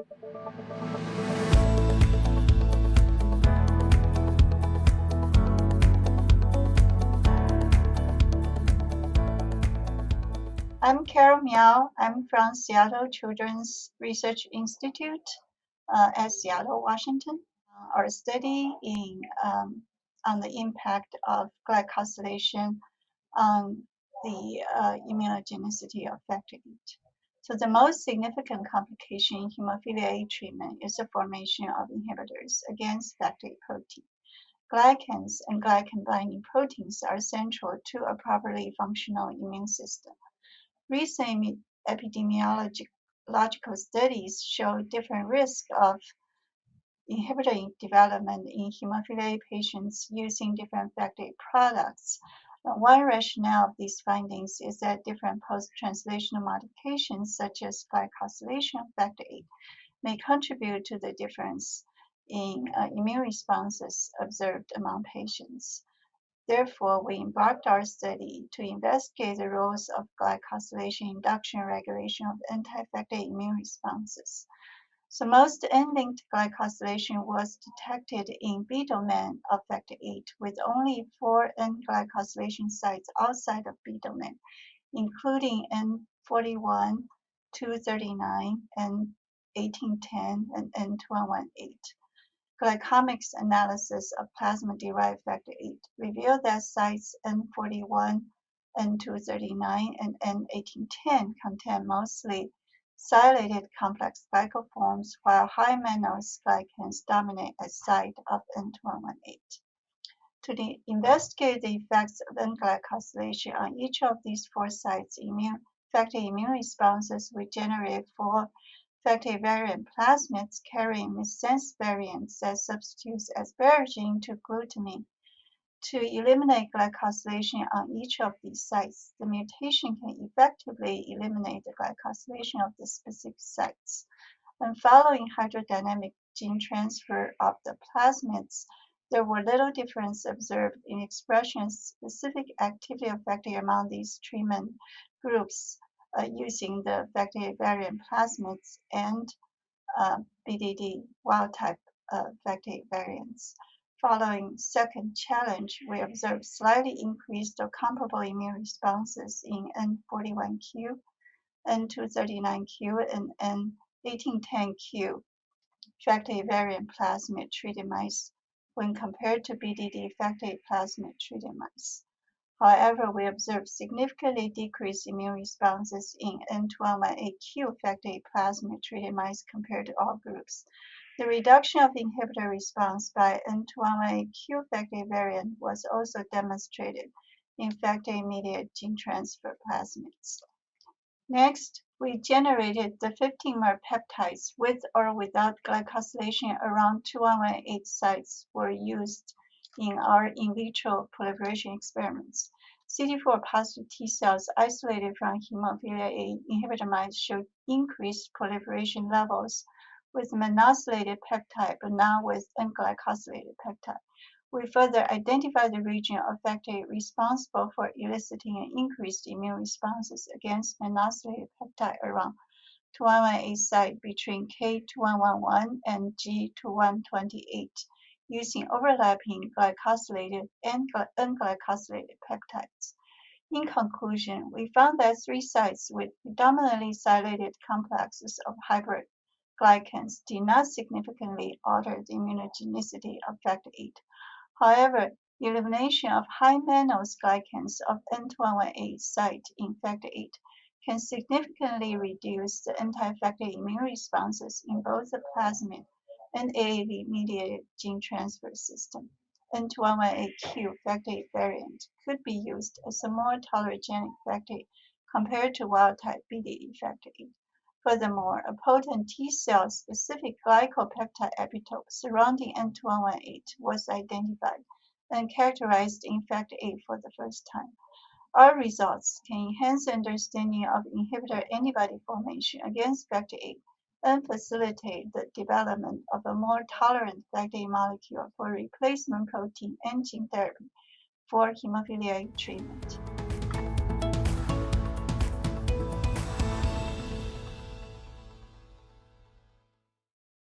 I'm Carol Miao. I'm from Seattle Children's Research Institute at Seattle, Washington. Our study on the impact of glycosylation on the immunogenicity of factor VIII. So the most significant complication in hemophilia A treatment is the formation of inhibitors against factor VIII protein. Glycans and glycan-binding proteins are central to a properly functional immune system. Recent epidemiological studies show different risks of inhibitor development in hemophilia A patients using different factor VIII products. One rationale of these findings is that different post-translational modifications, such as glycosylation of factor VIII, may contribute to the difference in immune responses observed among patients. Therefore, we embarked our study to investigate the roles of glycosylation induction and regulation of anti-FVIII immune responses. So most N-linked glycosylation was detected in B domain of factor VIII, with only 4 N-glycosylation sites outside of B domain, including N41, 239, N1810, and N1218. Glycomics analysis of plasma-derived factor VIII revealed that sites N41, N239, and N1810 contain mostly silated complex glycoforms, while high mannose glycans dominate as site of N1218. To investigate the effects of N-glycosylation on each of these 4 sites factor immune responses, we generate 4 factor variant plasmids carrying missense variants that substitutes asparagine to glutamine. To eliminate glycosylation on each of these sites, the mutation can effectively eliminate the glycosylation of the specific sites. And following hydrodynamic gene transfer of the plasmids, there were little difference observed in expression specific activity of factor among these treatment groups using the factor variant plasmids and BDD wild-type factor variants. Following second challenge, we observed slightly increased or comparable immune responses in N41Q, N239Q, and N1810Q factor variant plasmid treated mice when compared to BDD factor plasmid treated mice. However, we observed significantly decreased immune responses in N1218Q factor plasmid treated mice compared to all groups. The reduction of inhibitor response by N1218Q factor variant was also demonstrated in factor-mediated gene transfer plasmids. Next, we generated the 15-mer peptides with or without glycosylation around 2118 sites were used in our in vitro proliferation experiments. CD4 positive T cells isolated from hemophilia A inhibitor mice showed increased proliferation levels with monosylated peptide, but not with N-glycosylated peptide. We further identified the region of factor responsible for eliciting an increased immune responses against monosylated peptide around 2118 site between K2111 and G2128 using overlapping glycosylated and unglycosylated peptides. In conclusion, we found that 3 sites with predominantly silated complexes of hybrid glycans did not significantly alter the immunogenicity of factor VIII. However, the elimination of high mannose glycans of N1218 site in factor VIII can significantly reduce the anti-factor immune responses in both the plasmid and AAV-mediated gene transfer system. N1218Q factor VIII variant could be used as a more tolerogenic factor compared to wild-type BDD factor VIII. Furthermore, a potent T-cell specific glycopeptide epitope surrounding N1218 was identified and characterized in factor VIII for the first time. Our results can enhance understanding of inhibitor antibody formation against factor VIII and facilitate the development of a more tolerant factor VIII molecule for replacement protein and gene therapy for hemophilia A treatment.